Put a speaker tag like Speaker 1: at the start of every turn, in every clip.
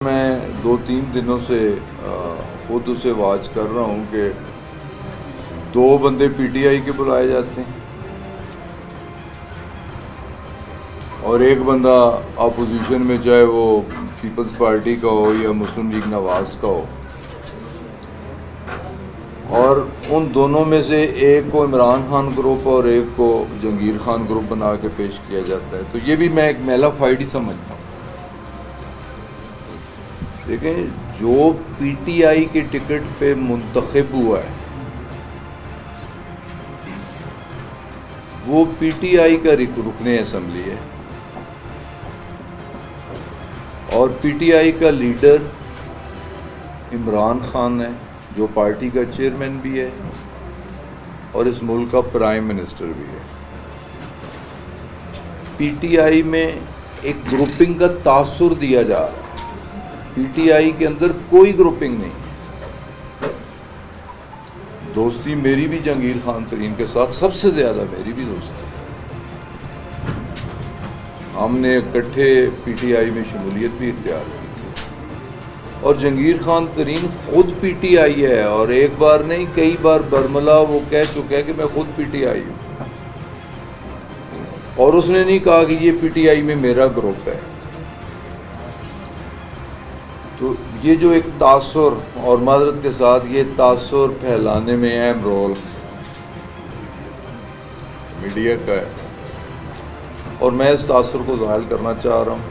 Speaker 1: میں 2-3 دنوں سے خود اسے واچ کر رہا ہوں کہ 2 بندے پی ٹی آئی کے بلائے جاتے ہیں اور ایک بندہ اپوزیشن میں، چاہے وہ پیپلز پارٹی کا ہو یا مسلم لیگ نواز کا ہو، اور ان دونوں میں سے ایک کو عمران خان گروپ اور ایک کو جہانگیر خان گروپ بنا کے پیش کیا جاتا ہے۔ تو یہ بھی میں ایک میلا فائٹ ہی سمجھتا ہوں۔ دیکھیں، جو پی ٹی آئی کے ٹکٹ پہ منتخب ہوا ہے وہ پی ٹی آئی کا رکن اسمبلی ہے، اور پی ٹی آئی کا لیڈر عمران خان ہے، جو پارٹی کا چیئرمین بھی ہے اور اس ملک کا پرائم منسٹر بھی ہے۔ پی ٹی آئی میں ایک گروپنگ کا تاثر دیا جا رہا ہے۔ پی ٹی آئی کے اندر کوئی گروپنگ نہیں۔ دوستی میری بھی جہانگیر خان ترین کے ساتھ سب سے زیادہ میری بھی دوستی، ہم نے اکٹھے پی ٹی آئی میں شمولیت بھی اختیار کی تھی، اور جہانگیر خان ترین خود پی ٹی آئی ہے، اور ایک بار نہیں کئی بار برملا وہ کہہ چکا ہے کہ میں خود پی ٹی آئی ہوں، اور اس نے نہیں کہا کہ یہ پی ٹی آئی میں میرا گروپ ہے۔ تو یہ جو ایک تاثر، اور معذرت کے ساتھ یہ تاثر پھیلانے میں اہم رول میڈیا کا ہے، اور میں اس تاثر کو زائل کرنا چاہ رہا ہوں،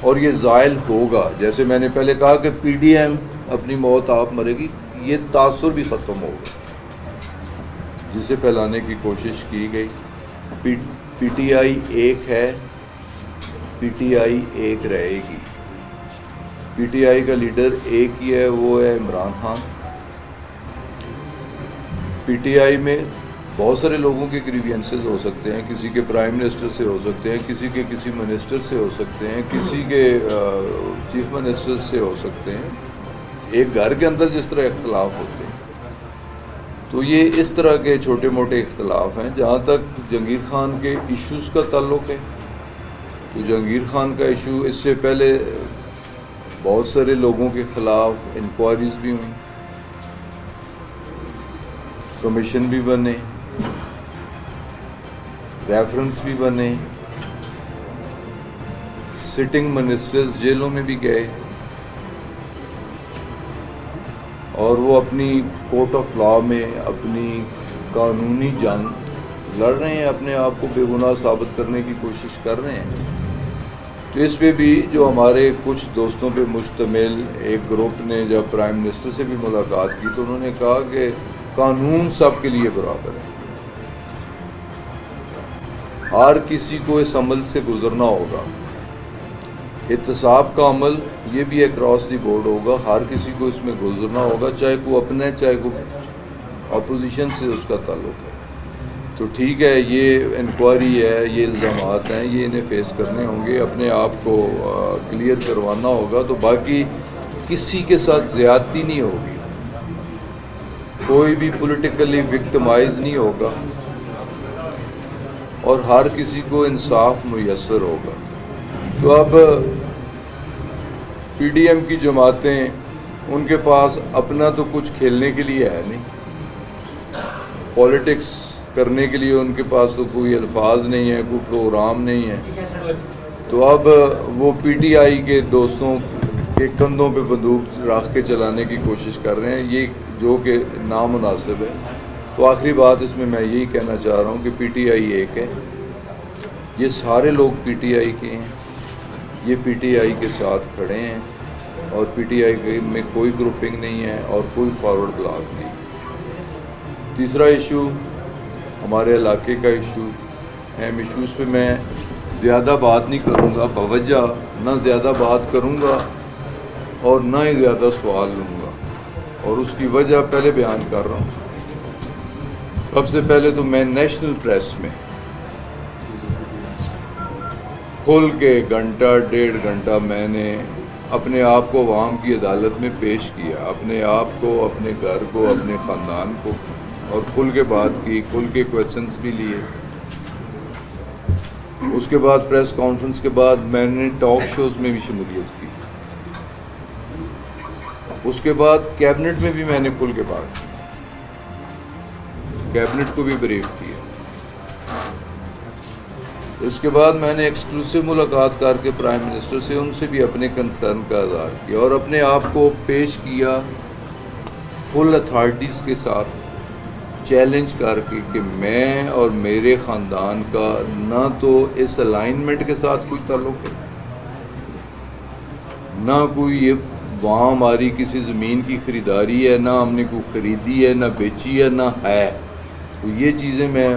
Speaker 1: اور یہ زائل ہوگا۔ جیسے میں نے پہلے کہا کہ پی ڈی ایم اپنی موت آپ مرے گی، یہ تاثر بھی ختم ہوگا جسے پھیلانے کی کوشش کی گئی۔ پی ٹی آئی ایک ہے، پی ٹی آئی ایک رہے گی۔ پی ٹی آئی کا لیڈر ایک ہی ہے، وہ ہے Imran Khan. P T I میں بہت سارے لوگوں کے گریوینسز ہو سکتے ہیں، کسی کے پرائم منسٹر سے ہو سکتے ہیں، کسی کے کسی منسٹر سے ہو سکتے ہیں، کسی کے چیف منسٹر سے ہو سکتے ہیں، ایک گھر کے اندر جس طرح اختلاف ہوتے ہیں۔ تو یہ اس طرح کے چھوٹے موٹے اختلاف ہیں۔ جہاں تک جہانگیر خان کے ایشوز کا تعلق ہے، تو جہانگیر خان کا ایشو اس سے پہلے بہت سارے لوگوں کے خلاف انکوائریز بھی ہوئیں، کمیشن بھی بنے، ریفرنس بھی بنے، سٹنگ منسٹرز جیلوں میں بھی گئے، اور وہ اپنی کورٹ آف لا میں اپنی قانونی جنگ لڑ رہے ہیں، اپنے آپ کو بے گناہ ثابت کرنے کی کوشش کر رہے ہیں۔ تو اس پہ بھی جو ہمارے کچھ دوستوں پہ مشتمل ایک گروپ نے جب پرائم منسٹر سے بھی ملاقات کی تو انہوں نے کہا کہ قانون سب کے لیے برابر ہے، ہر کسی کو اس عمل سے گزرنا ہوگا، احتساب کا عمل یہ بھی اکراس دی بورڈ ہوگا، ہر کسی کو اس میں گزرنا ہوگا، چاہے کوئی اپنے چاہے کوئی اپوزیشن سے اس کا تعلق ہے۔ تو ٹھیک ہے، یہ انکوائری ہے، یہ الزامات ہیں، یہ انہیں فیس کرنے ہوں گے، اپنے آپ کو کلیئر کروانا ہوگا، تو باقی کسی کے ساتھ زیادتی نہیں ہوگی، کوئی بھی پولیٹیکلی وکٹمائز نہیں ہوگا، اور ہر کسی کو انصاف میسر ہوگا۔ تو اب پی ڈی ایم کی جماعتیں، ان کے پاس اپنا تو کچھ کھیلنے کے لیے ہے نہیں، پولیٹکس کرنے کے لیے ان کے پاس تو کوئی الفاظ نہیں ہے، کوئی پروگرام نہیں ہے۔ تو اب وہ پی ٹی آئی کے دوستوں کے کندھوں پہ بندوق رکھ کے چلانے کی کوشش کر رہے ہیں، یہ جو کہ نامناسب ہے۔ تو آخری بات اس میں یہی کہنا چاہ رہا ہوں کہ پی ٹی آئی ایک ہے، یہ سارے لوگ پی ٹی آئی کے ہیں، یہ پی ٹی آئی کے ساتھ کھڑے ہیں، اور پی ٹی آئی میں کوئی گروپنگ نہیں ہے اور کوئی فارورڈ بلاک نہیں۔ تیسرا ایشو ہمارے علاقے کا ایشو، اہم ایشوز پہ میں زیادہ بات نہیں کروں گا، بوجہ نہ زیادہ بات کروں گا اور نہ ہی زیادہ سوال لوں گا، اور اس کی وجہ پہلے بیان کر رہا ہوں۔ سب سے پہلے تو میں نیشنل پریس میں کھل کے گھنٹہ 1.5 میں نے اپنے آپ کو عوام کی عدالت میں پیش کیا، اپنے آپ کو، اپنے گھر کو، اپنے خاندان کو، اور کھل کے بات کی، کھل کے کویسچنس بھی لیے۔ اس کے بعد پریس کانفرنس کے بعد میں نے ٹاک شوز میں بھی شمولیت کی۔ اس کے بعد کیبنٹ میں بھی میں نے کھل کے بات کی، کیبنٹ کو بھی بریف کیا۔ اس کے بعد میں نے ایکسکلوسیو ملاقات کر کے پرائم منسٹر سے ان سے بھی اپنے کنسرن کا اظہار کیا اور اپنے آپ کو پیش کیا فل اتھارٹیز کے ساتھ چیلنج کر کے کہ میں اور میرے خاندان کا نہ تو اس الائنمنٹ کے ساتھ کوئی تعلق ہے، نہ کوئی یہ وہاں ہماری کسی زمین کی خریداری ہے، نہ ہم نے کوئی خریدی ہے، نہ بیچی ہے، نہ ہے۔ تو یہ چیزیں میں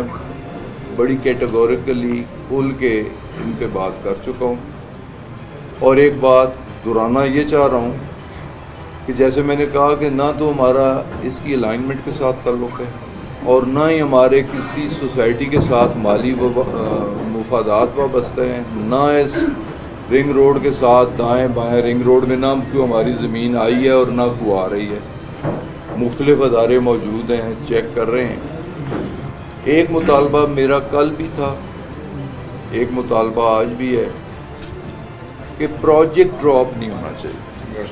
Speaker 1: بڑی کیٹیگوریکلی کھل کے ان پہ بات کر چکا ہوں۔ اور ایک بات دہرانا یہ چاہ رہا ہوں کہ جیسے میں نے کہا کہ نہ تو ہمارا اس کی الائنمنٹ کے ساتھ تعلق ہے اور نہ ہی ہمارے کسی سوسائٹی کے ساتھ مالی مفادات وابستہ ہیں، نہ اس رنگ روڈ کے ساتھ دائیں بائیں رنگ روڈ میں نہ کوئی ہماری زمین آئی ہے اور نہ کوئی آ رہی ہے۔ مختلف ادارے موجود ہیں، چیک کر رہے ہیں۔ ایک مطالبہ میرا کل بھی تھا، ایک مطالبہ آج بھی ہے کہ پروجیکٹ ڈراپ نہیں ہونا چاہیے۔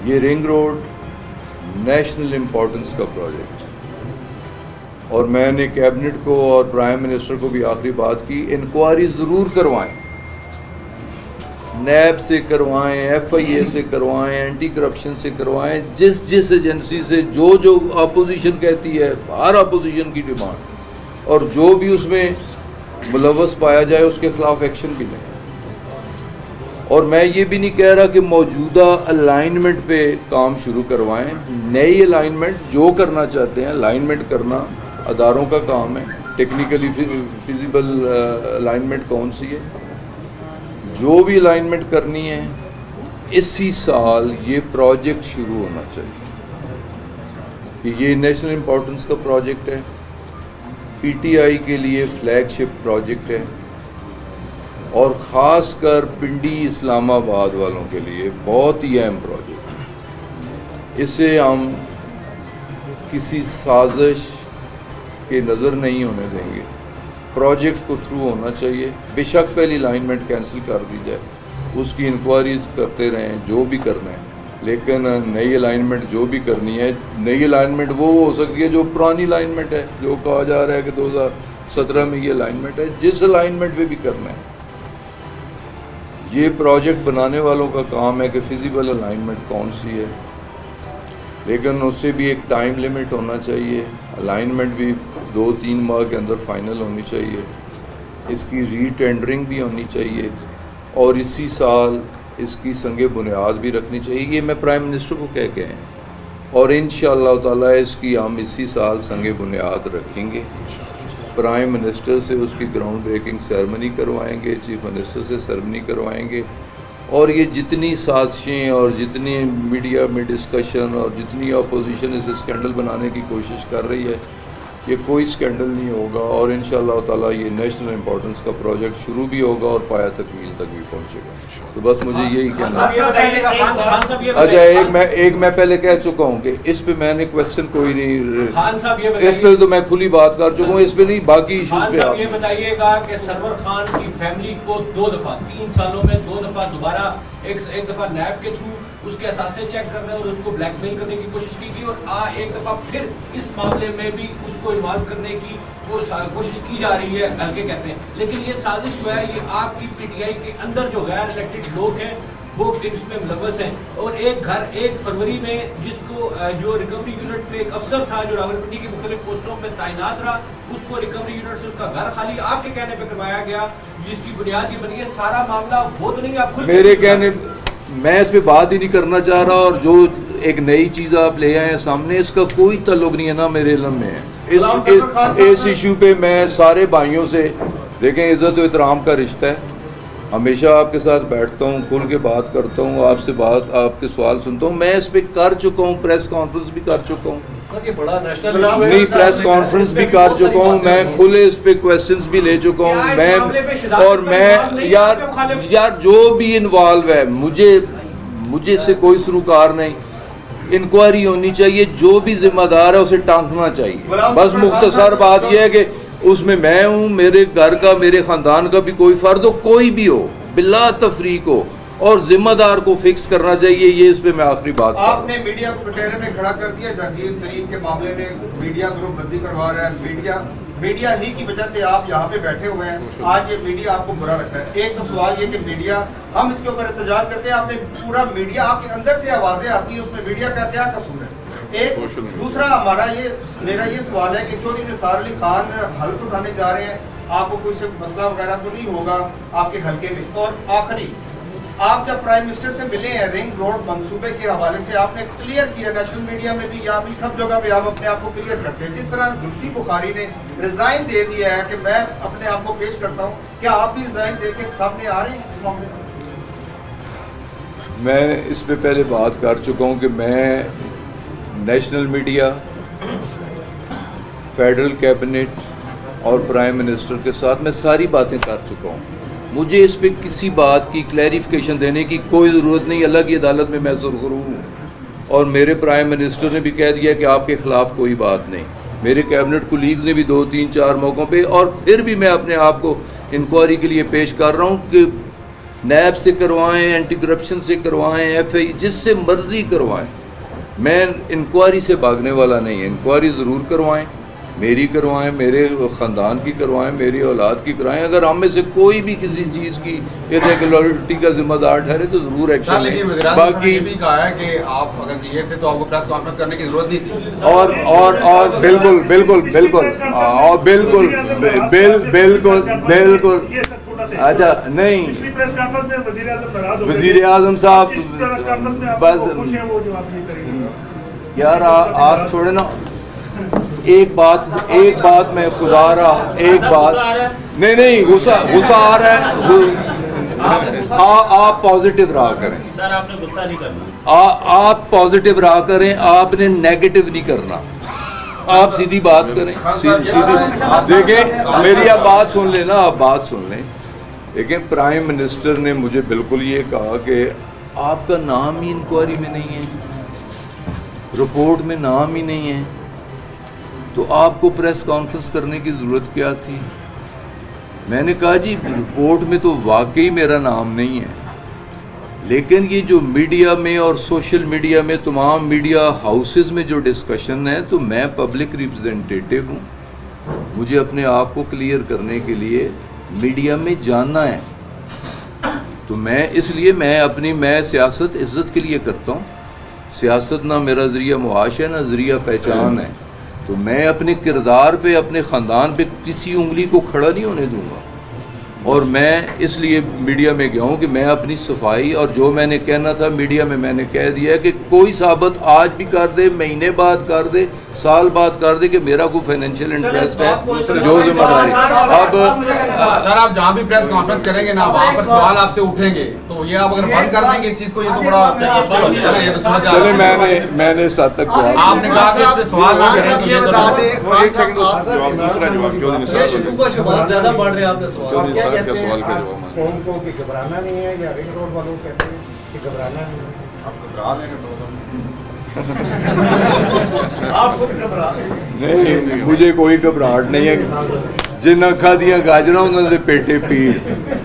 Speaker 1: یہ رنگ روڈ نیشنل امپورٹنس کا پروجیکٹ ہے اور میں نے کیبنٹ کو اور پرائم منسٹر کو بھی آخری بات کی، انکوائری ضرور کروائیں، نیب سے کروائیں، ایف آئی اے سے کروائیں، اینٹی کرپشن سے کروائیں، جس ایجنسی سے جو اپوزیشن کہتی ہے، ہر اپوزیشن کی ڈیمانڈ، اور جو بھی اس میں ملوث پایا جائے اس کے خلاف ایکشن بھی لیں۔ اور میں یہ بھی نہیں کہہ رہا کہ موجودہ الائنمنٹ پہ کام شروع کروائیں، نئی الائنمنٹ جو کرنا چاہتے ہیں، الائنمنٹ کرنا اداروں کا کام ہے، ٹیکنیکلی فیزیبل الائنمنٹ کون سی ہے، جو بھی الائنمنٹ کرنی ہے اسی سال یہ پروجیکٹ شروع ہونا چاہیے کہ یہ نیشنل امپورٹنس کا پروجیکٹ ہے، پی ٹی آئی کے لیے فلیگ شپ پروجیکٹ ہے اور خاص کر پنڈی اسلام آباد والوں کے لیے بہت ہی اہم پروجیکٹ ہے۔ اسے ہم کسی سازش کے نظر نہیں ہونے دیں گے، پروجیکٹ کو تھرو ہونا چاہیے۔ بے شک پہلی الائنمنٹ کینسل کر دی جائے، اس کی انکوائریز کرتے رہیں جو بھی کرنا ہے، لیکن نئی الائنمنٹ جو بھی کرنی ہے، نئی الائنمنٹ وہ ہو سکتی ہے جو پرانی الائنمنٹ ہے، جو کہا جا رہا ہے کہ 2017 میں یہ الائنمنٹ ہے، جس الائنمنٹ پہ بھی کرنا ہے۔ یہ پروجیکٹ بنانے والوں کا کام ہے کہ فیزیبل الائنمنٹ کون سی ہے، لیکن اس سے بھی ایک ٹائم لیمٹ ہونا چاہیے، الائنمنٹ بھی 2-3 ماہ کے اندر فائنل ہونی چاہیے، اس کی ری ٹینڈرنگ بھی ہونی چاہیے اور اسی سال اس کی سنگ بنیاد بھی رکھنی چاہیے۔ یہ میں پرائم منسٹر کو کہہ کے ہیں اور انشاءاللہ تعالیٰ اس کی ہم اسی سال سنگ بنیاد رکھیں گے۔ پرائم منسٹر سے اس کی گراؤنڈ بریکنگ سیرمنی کروائیں گے، چیف منسٹر سے سیرمنی کروائیں گے، اور یہ جتنی سازشیں اور جتنی میڈیا میں ڈسکشن اور جتنی اپوزیشن اس اسکینڈل بنانے کی کوشش کر رہی ہے، یہ کوئی اسکینڈل نہیں ہوگا اور انشاءاللہ تعالیٰ یہ نیشنل امپورٹنس کا پروجیکٹ شروع بھی ہوگا اور پایہ تکمیل تک بھی پہنچے گا۔ تو بس مجھے یہی کہنا ہے۔ اچھا، ایک میں پہلے کہہ چکا ہوں کہ اس پہ میں نے کویسچن کوئی نہیں، اس پہ تو میں کھلی بات کر چکا ہوں، اس پہ نہیں، باقی ایشوز پہ آپ
Speaker 2: یہ بتائیے گا کہ سرور خان کی فیملی کو 2 دفعہ 3 سالوں میں 2 دفعہ دوبارہ ایک دفعہ نیب کے تھرو اس کے اثاثے چیک کرنے اور اس کو بلیک میل کرنے کی کوشش کی گئی اور ایک دفعہ پھر اس معاملے میں بھی اس کو انوالو کرنے کی کوشش کی جا رہی ہے، ہلکے کہتے ہیں، لیکن یہ سازش جو ہے یہ آپ کی پی ٹی آئی کے اندر جو غیر الیکٹڈ لوگ ہیں وہ اس میں ملوث ہیں، اور ایک گھر 1 فروری میں جس کو جو ریکوری یونٹ پہ ایک افسر تھا جو راولپنڈی کی مختلف پوسٹوں پہ تعینات رہا، اس کو ریکوری یونٹ سے اس کا گھر خالی آپ کے کہنے پہ کروایا گیا، جس کی بنیاد یہ بنی ہے۔ سارا معاملہ وہ تو نہیں، آپ
Speaker 1: میرے کہنے، میں اس پہ بات ہی نہیں کرنا چاہ رہا، اور جو ایک نئی چیز آپ لے آئے ہیں سامنے، اس کا کوئی تعلق نہیں ہے، نہ میرے علم میں ہے۔ اس ایشو پہ میں سارے بھائیوں سے، دیکھیں عزت و احترام کا رشتہ ہے، ہمیشہ آپ کے ساتھ بیٹھتا ہوں، کھل کے بات کرتا ہوں، آپ سے آپ کے سوال سنتا ہوں، میں اس پہ کر چکا ہوں، پریس کانفرنس بھی کر چکا ہوں، نہیں پریس کانفرنس بھی کر چکا ہوں، میں کھلے اس پہ کویسچنز بھی لے چکا ہوں، اور میں یار جو بھی انوالو ہے، مجھے سے کوئی سروکار نہیں، انکوائری ہونی چاہیے، جو بھی ذمہ دار ہے اسے ٹانکنا چاہیے، بس مختصر بات یہ ہے کہ اس میں ہوں، میرے گھر کا، میرے خاندان کا بھی کوئی فرد ہو، کوئی بھی ہو، بلا تفریق ہو، اور ذمہ دار کو فکس کرنا چاہیے. یہ اس پہ میں آخری بات
Speaker 3: آپ نے میڈیا کو کٹہرے میں کھڑا کر دیا. جہانگیر ترین کے معاملے میں میڈیا گروپ بندی کروا رہا ہے. میڈیا ہی کی وجہ سے آپ یہاں پہ بیٹھے ہوئے ہیں. آج یہ میڈیا آپ کو برا لگتا ہے. ایک تو سوال یہ کہ میڈیا, ہم اس کے اوپر احتجاج کرتے ہیں, آپ نے پورا میڈیا, آپ کے اندر سے آوازیں آتی ہیں, اس میں میڈیا کا کیا قصور ہے؟ ایک دوسرا میرا یہ سوال ہے کہ چودھری نثار علی خان حلف اٹھانے جا رہے ہیں, آپ کو کوئی مسئلہ وغیرہ تو نہیں ہوگا آپ کے حلقے میں؟ اور آخری, آپ جب پرائم منسٹر سے ملے ہیں رنگ روڈ منصوبے کے حوالے سے, آپ نے کلیئر کیا نیشنل میڈیا میں بھی یا بھی سب جگہ پہ آپ اپنے آپ کو کلیئر کرتے ہیں. جس طرح زلفی بخاری نے ریزائن دے دیا ہے کہ میں اپنے آپ کو پیش کرتا ہوں, کیا آپ بھی ریزائن دے کے سامنے آ رہے ہیں اس معاملے میں؟
Speaker 1: میں اس پہ پہلے بات کر چکا ہوں کہ میں نیشنل میڈیا, فیڈرل کیبنٹ اور پرائم منسٹر کے ساتھ میں ساری باتیں کر چکا ہوں. مجھے اس پہ کسی بات کی کلیریفیکیشن دینے کی کوئی ضرورت نہیں. اللہ کی عدالت میں سرخرو ہوں, اور میرے پرائم منسٹر نے بھی کہہ دیا کہ آپ کے خلاف کوئی بات نہیں. میرے کیبنٹ کولیگز نے بھی 2 3 4 موقعوں پہ, اور پھر بھی میں اپنے آپ کو انکوائری کے لیے پیش کر رہا ہوں کہ نیب سے کروائیں, اینٹی کرپشن سے کروائیں, ایف آئی جس سے مرضی کروائیں. میں انکوائری سے بھاگنے والا نہیں. انکوائری ضرور کروائیں, میری کروائیں, میرے خاندان کی کروائیں, میری اولاد کی کروائیں. اگر ہم میں سے کوئی بھی کسی چیز کی ارریگولرٹی کا ذمہ دار ٹھہرے تو ضرور ایکشن لیں. باقی
Speaker 4: بھی کہا ہے کہ آپ اگر کلیئر تھے تو آپ کو پریس کانفرنس کرنے کی ضرورت نہیں تھی.
Speaker 1: اور بالکل بالکل بالکل اور بالکل اچھا نہیں, وزیر اعظم صاحب بس یار آپ چھوڑے نا. ایک بات میں خدا رہا, ایک بات نہیں غصہ آ رہا ہے. آپ پازیٹیو رہا کریں
Speaker 5: سر, آپ نے غصہ نہیں کرنا.
Speaker 1: آپ پازیٹیو رہا کریں, آپ نے نیگیٹو نہیں کرنا. آپ سیدھی بات کریں, سیدھی دیکھیں میری آپ بات سن لیں نا, آپ بات سن لیں. لیکن پرائم منسٹر نے مجھے بالکل یہ کہا کہ آپ کا نام ہی انکوائری میں نہیں ہے, رپورٹ میں نام ہی نہیں ہے, تو آپ کو پریس کانفرنس کرنے کی ضرورت کیا تھی؟ میں نے کہا جی رپورٹ میں تو واقعی میرا نام نہیں ہے, لیکن یہ جو میڈیا میں اور سوشل میڈیا میں تمام میڈیا ہاؤسز میں جو ڈسکشن ہے, تو میں پبلک ریپرزنٹیٹیو ہوں, مجھے اپنے آپ کو کلیئر کرنے کے لیے میڈیا میں جاننا ہے. تو میں سیاست عزت کے لیے کرتا ہوں. سیاست نہ میرا ذریعہ معاش ہے, نہ ذریعہ پہچان ہے. تو میں اپنے کردار پہ, اپنے خاندان پہ کسی انگلی کو کھڑا نہیں ہونے دوں گا. اور میں اس لیے میڈیا میں گیا ہوں کہ میں اپنی صفائی, اور جو میں نے کہنا تھا میڈیا میں نے کہہ دیا ہے کہ کوئی ثابت آج بھی کر دے, مہینے بعد کر دے, سال بعد کر دے کہ میرا کوئی فائنینشیل انٹرسٹ ہے, جو ذمہ داری. اب
Speaker 4: سر آپ جہاں بھی پریس کانفرنس کریں گے نا, وہاں پر سوال آپ سے اٹھیں گے, تو یہ آپ اگر بند کر دیں گے اس چیز کو, یہ تو بڑا
Speaker 1: چلے میں نے اس حد تک
Speaker 4: آپ نے کہا کہ اس پہ سوال نہ کریں تو یہ
Speaker 5: زیادہ بڑھ رہے ہیں آپ کا
Speaker 1: سوال کا جواب
Speaker 3: قوم کو کہ گھبرانا نہیں ہے, یا رنگ روڈ والوں کہتے ہیں کہ گھبرانا نہیں ہے؟ آپ گھبرا لیں گے تو آپ خود گھبرا
Speaker 1: نہیں, مجھے کوئی گھبراہٹ نہیں ہے. جنہیں کھادیاں گاجراں انہوں نے پیٹے پیڑ,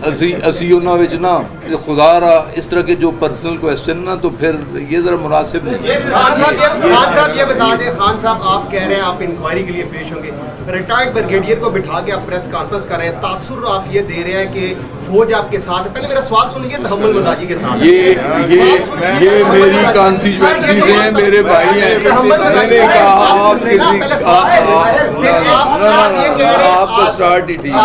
Speaker 1: اسی انہوں وچ نا خدا را اس طرح کے جو پرسنل کویسچن نا, تو پھر یہ ذرا مناسب نہیں.
Speaker 3: خان صاحب یہ بتا دیں, خان صاحب آپ کہہ رہے ہیں آپ انکوائری کے لیے پیش ہوں گے, ریٹائرڈ بریگیڈیئر کو بٹھا کے آپ پریس کانفرنس کر رہے ہیں, تاثر آپ یہ دے رہے ہیں کہ فوج آپ کے ساتھ ہے. پہلے میرا سوال سنیے, تحمل مزاجی کے ساتھ.
Speaker 1: یہ میری کانسٹیچوئنسیز ہیں, میرے بھائی ہیں. میں نے کہا آپ کسی آپ کا اسٹارٹ ہی ٹھیک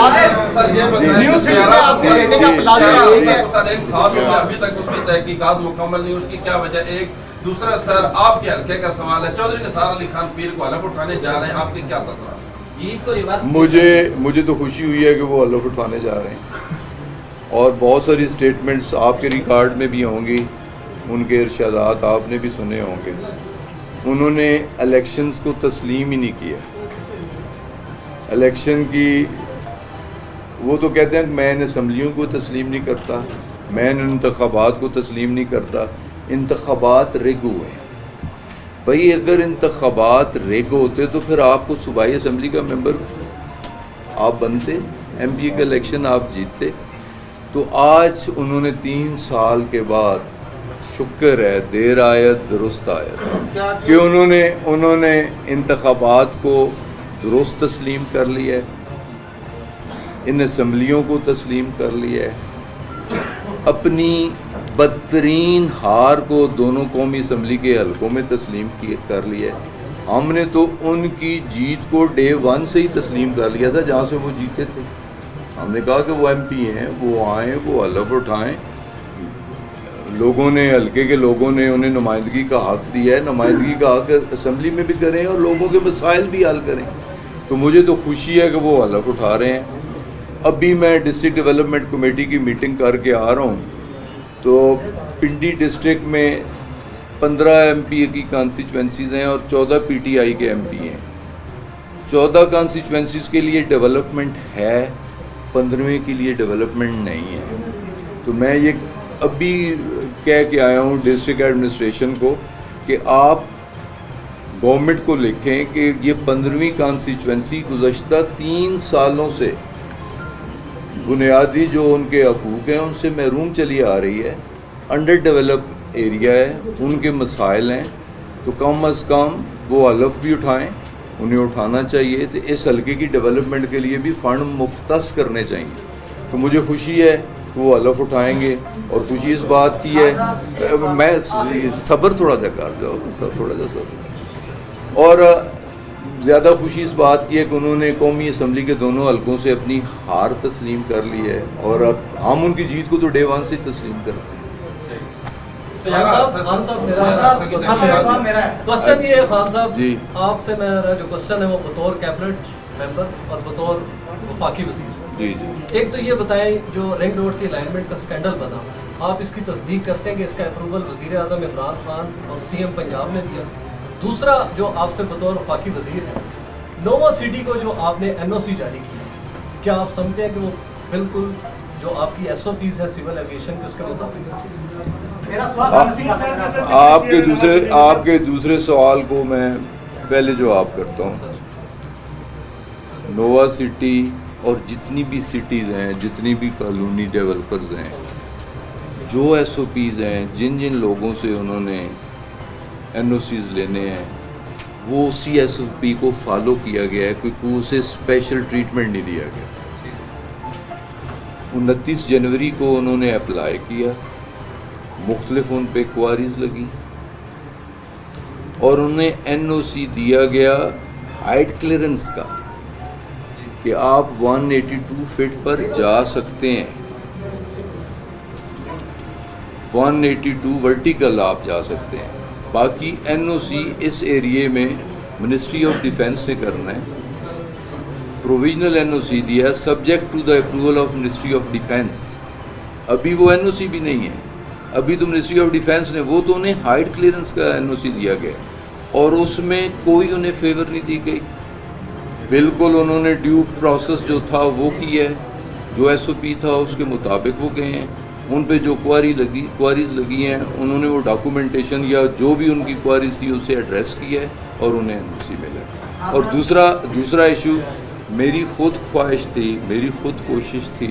Speaker 6: ایک سال ہو گیا ابھی تک اس کی تحقیقات مکمل نہیں, اس کی کیا وجہ؟ ایک دوسرا سر آپ کے حلقے کا سوال ہے, چودھری نثار علی خان پیر کو حلف اٹھانے جا رہے ہیں, آپ کے کیا تاثرات؟
Speaker 1: مجھے تو خوشی ہوئی ہے کہ وہ حلف اٹھانے جا رہے ہیں, اور بہت ساری اسٹیٹمنٹس آپ کے ریکارڈ میں بھی ہوں گی, ان کے ارشادات آپ نے بھی سنے ہوں گے. انہوں نے الیکشنز کو تسلیم ہی نہیں کیا. الیکشن کی وہ تو کہتے ہیں کہ میں ان اسمبلیوں کو تسلیم نہیں کرتا, میں ان انتخابات کو تسلیم نہیں کرتا. انتخابات ریگ ہوئے ہیں بھائی. اگر انتخابات ریگ ہوتے تو پھر آپ کو صوبائی اسمبلی کا ممبر آپ بنتے, ایم پی کا الیکشن آپ جیتتے. تو آج انہوں نے 3 سال کے بعد شکر ہے دیر آیت درست آیت کہ انہوں نے انتخابات کو درست تسلیم کر لیا ہے، ان اسمبلیوں کو تسلیم کر لیا ہے، اپنی بدترین ہار کو دونوں قومی اسمبلی کے حلقوں میں تسلیم کر لیا ہے۔ ہم نے تو ان کی جیت کو ڈے 1 سے ہی تسلیم کر لیا تھا جہاں سے وہ جیتے تھے۔ ہم نے کہا کہ وہ ایم پی ہیں، وہ آئیں، وہ حلف اٹھائیں، لوگوں نے حلقے کے لوگوں نے انہیں نمائندگی کا حق دیا ہے، نمائندگی کا حق اسمبلی میں بھی کریں اور لوگوں کے مسائل بھی حل کریں۔ تو مجھے تو خوشی ہے کہ وہ حلف اٹھا رہے ہیں۔ ابھی میں ڈسٹرکٹ ڈیولپمنٹ کمیٹی کی میٹنگ کر کے آ رہا ہوں، تو پنڈی ڈسٹرکٹ میں 15 ایم پی کی کانسٹیچوئنسیز ہیں اور 14 پی ٹی آئی کے ایم پی ہیں۔ 14 کانسٹیچوئنسیز کے لیے ڈیولپمنٹ ہے، 15ویں کے لیے ڈیولپمنٹ نہیں ہے۔ تو میں یہ ابھی کہہ کے آیا ہوں ڈسٹرکٹ ایڈمنسٹریشن کو کہ آپ گورنمنٹ کو لکھیں کہ یہ 15ویں کانسٹیچوئنسی گزشتہ 3 سالوں سے بنیادی جو ان کے حقوق ہیں ان سے محروم چلی آ رہی ہے، انڈر ڈیولپ ایریا ہے، ان کے مسائل ہیں، تو کم از کم وہ حلف بھی اٹھائیں، انہیں اٹھانا چاہیے، تو اس حلقے کی ڈیولپمنٹ کے لیے بھی فنڈ مختص کرنے چاہیے۔ تو مجھے خوشی ہے کہ وہ حلف اٹھائیں گے، اور خوشی اس بات کی ہے، میں صبر تھوڑا جا کر جاؤ، تھوڑا جا صبر، اور زیادہ خوشی اس بات کی ہے کہ انہوں نے قومی اسمبلی کے دونوں حلقوں سے اپنی ہار تسلیم کر لی ہے، اور اب ہم ان کی جیت کو تو ڈے 1 سے تسلیم کرتے ہیں۔
Speaker 5: خان صاحب میرا کوشچن یہ ہے، خان صاحب
Speaker 1: جی
Speaker 5: آپ سے میرا جو کوشچن ہے وہ بطور کیبنٹ ممبر اور بطور وفاقی وزیر،
Speaker 1: جی جی
Speaker 5: ایک تو یہ بتائیں جو رنگ روڈ کی الائنمنٹ کا سکینڈل بنا، آپ اس کی تصدیق کرتے ہیں کہ اس کا اپروول وزیر اعظم عمران خان اور سی ایم پنجاب نے دیا؟ دوسرا جو آپ سے بطور وفاقی وزیر ہے، نووا سٹی کو جو آپ نے این او سی جاری کیا، کیا آپ سمجھتے ہیں کہ وہ بالکل جو آپ کی ایس او پیز ہے سول ایویشن کے اس کے مطابق ہے؟
Speaker 1: آپ کے دوسرے سوال کو میں پہلے جواب کرتا ہوں۔ نووا سٹی اور جتنی بھی سٹیز ہیں، جتنی بھی کالونی ڈیولپرز ہیں، جو ایس او پیز ہیں، جن جن لوگوں سے انہوں نے این او سیز لینے ہیں، وہ اسی ایس او پی کو فالو کیا گیا ہے، کیونکہ اسے اسپیشل ٹریٹمنٹ نہیں دیا گیا۔ 29 جنوری کو انہوں نے اپلائی کیا، مختلف ان پہ کوائریز لگی، اور انہیں این او سی دیا گیا ہائٹ کلیئرنس کا کہ آپ 182 فٹ پر جا سکتے ہیں، 182 ورٹیکل آپ جا سکتے ہیں۔ باقی این او سی اس ایریے میں منسٹری آف ڈیفینس نے کرنا ہے، پروویژنل این او سی دیا subject to the approval of ministry of defence. ابھی وہ این او سی بھی نہیں ہے، ابھی تو منسٹری آف ڈیفینس نے، وہ تو انہیں ہائٹ کلیئرنس کا این او سی دیا گیا، اور اس میں کوئی انہیں فیور نہیں دی گئی، بالکل انہوں نے ڈیو پروسیس جو تھا وہ کی ہے، جو ایس او پی تھا اس کے مطابق وہ گئے ہیں۔ ان پہ جو کوائریز لگی ہیں انہوں نے وہ ڈاکومنٹیشن یا جو بھی ان کی کوائریز تھی اسے ایڈریس کیا ہے، اور انہیں این او سی ملا۔ اور دوسرا ایشو، میری خود خواہش تھی، میری خود کوشش تھی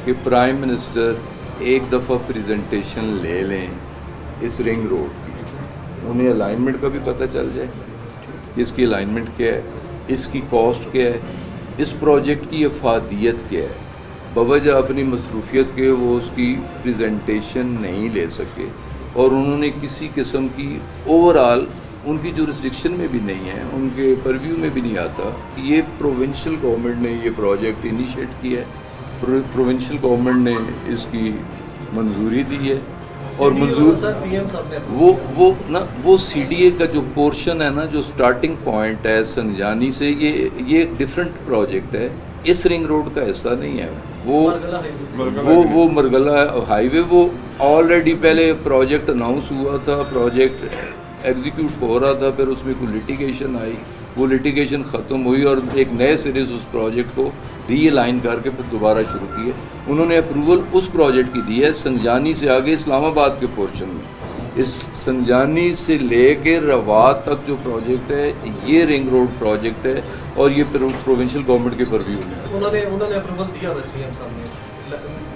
Speaker 1: کہ پرائم منسٹر ایک دفعہ پریزنٹیشن لے لیں اس رنگ روڈ کی، انہیں الائنمنٹ کا بھی پتہ چل جائے، اس کی الائنمنٹ کیا ہے، اس کی کاسٹ کیا ہے، اس پروجیکٹ کی افادیت کیا ہے۔ بوجہ اپنی مصروفیت کے وہ اس کی پریزنٹیشن نہیں لے سکے، اور انہوں نے کسی قسم کی اوورآل ان کی جورسڈکشن میں بھی نہیں ہے، ان کے پرویو میں بھی نہیں آتا کہ یہ پروونشل گورنمنٹ نے یہ پروجیکٹ انیشیٹ کیا ہے، پروونشل گورنمنٹ نے اس کی منظوری دی ہے، اور وہ سی ڈی اے کا جو پورشن ہے نا، جو سٹارٹنگ پوائنٹ ہے سنجانی سے، یہ ایک ڈیفرنٹ پروجیکٹ ہے، اس رنگ روڈ کا حصہ نہیں ہے، وہ مرگلہ ہائی وے، وہ آلریڈی پہلے پروجیکٹ اناؤنس ہوا تھا، پروجیکٹ ایگزیکیوٹ ہو رہا تھا، پھر اس میں کوئی لٹیگیشن آئی، وہ لٹیگیشن ختم ہوئی، اور ایک نئے سرے سے اس پروجیکٹ کو ری الائن کر کے پھر دوبارہ شروع کیے۔ انہوں نے اپروول اس پروجیکٹ کی دی ہے، سنجانی سے آگے اسلام آباد کے پورشن میں، اس سنجانی سے لے کے روات تک جو پروجیکٹ ہے یہ رنگ روڈ پروجیکٹ ہے، اور یہ پروونشل گورنمنٹ کے پرویو میں ہے۔
Speaker 5: انہوں نے اپروول دیا سی ایم صاحب نے،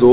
Speaker 1: 2,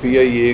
Speaker 1: PIA